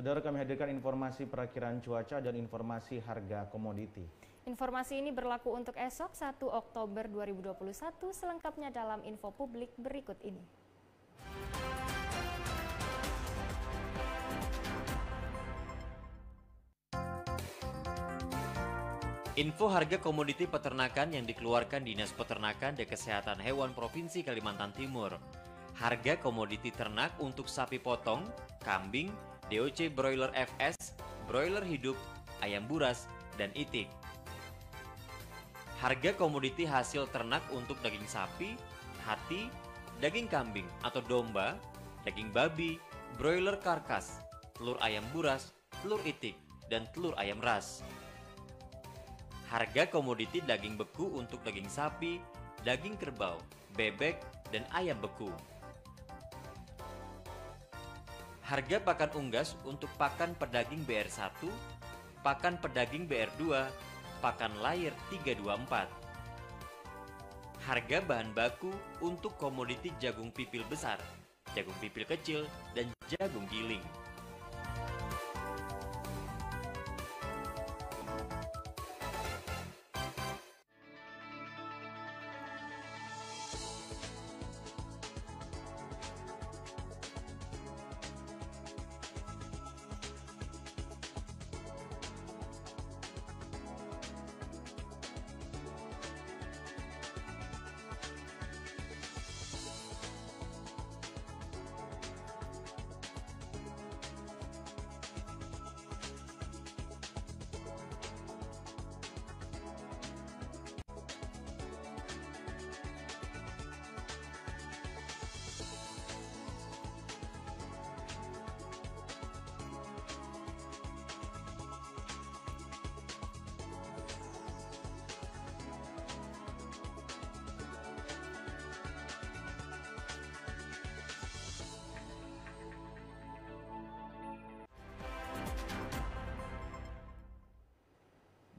Saudara, kami hadirkan informasi perakiraan cuaca dan informasi harga komoditi. Informasi ini berlaku untuk esok 1 Oktober 2021, selengkapnya dalam info publik berikut ini. Info harga komoditi peternakan yang dikeluarkan Dinas Peternakan dan Kesehatan Hewan Provinsi Kalimantan Timur. Harga komoditi ternak untuk sapi potong, kambing, DOC broiler FS, broiler hidup, ayam buras, dan itik. Harga komoditi hasil ternak untuk daging sapi, hati, daging kambing atau domba, daging babi, broiler karkas, telur ayam buras, telur itik, dan telur ayam ras. Harga komoditi daging beku untuk daging sapi, daging kerbau, bebek, dan ayam beku. Harga pakan unggas untuk pakan pedaging BR1, pakan pedaging BR2, pakan layar 324. Harga bahan baku untuk komoditi jagung pipil besar, jagung pipil kecil, dan jagung giling.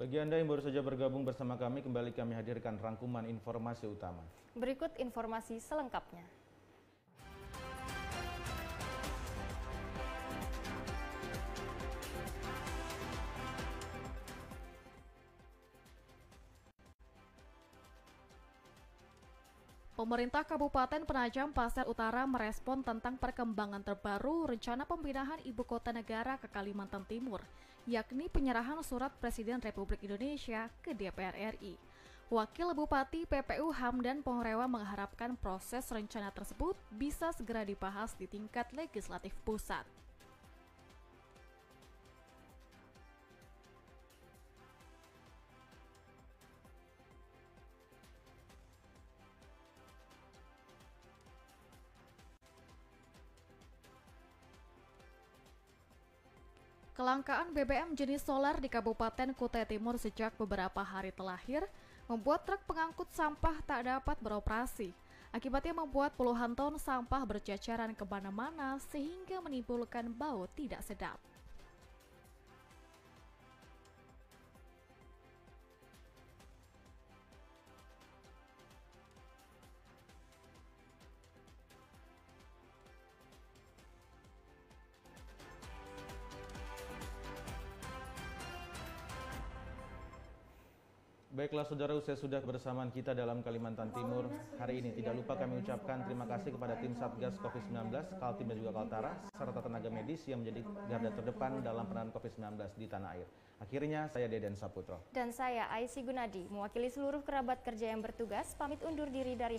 Bagi Anda yang baru saja bergabung bersama kami, kembali kami hadirkan rangkuman informasi utama. Berikut informasi selengkapnya. Pemerintah Kabupaten Penajam Pasir Utara merespon tentang perkembangan terbaru rencana pemindahan ibu kota negara ke Kalimantan Timur, yakni penyerahan surat Presiden Republik Indonesia ke DPR RI. Wakil Bupati PPU Hamdan Pongrewa mengharapkan proses rencana tersebut bisa segera dibahas di tingkat legislatif pusat. Kelangkaan BBM jenis solar di Kabupaten Kutai Timur sejak beberapa hari terakhir membuat truk pengangkut sampah tak dapat beroperasi. Akibatnya membuat puluhan ton sampah berceceran kemana-mana sehingga menimbulkan bau tidak sedap. Baiklah saudara, usai sudah bersamaan kita dalam Kalimantan Timur hari ini. Tidak lupa kami ucapkan terima kasih kepada tim Satgas COVID-19, Kaltim dan juga Kaltara, serta tenaga medis yang menjadi garda terdepan dalam penanganan COVID-19 di tanah air. Akhirnya, saya Deden Saputro. Dan saya Aisy Gunadi, mewakili seluruh kerabat kerja yang bertugas, pamit undur diri dari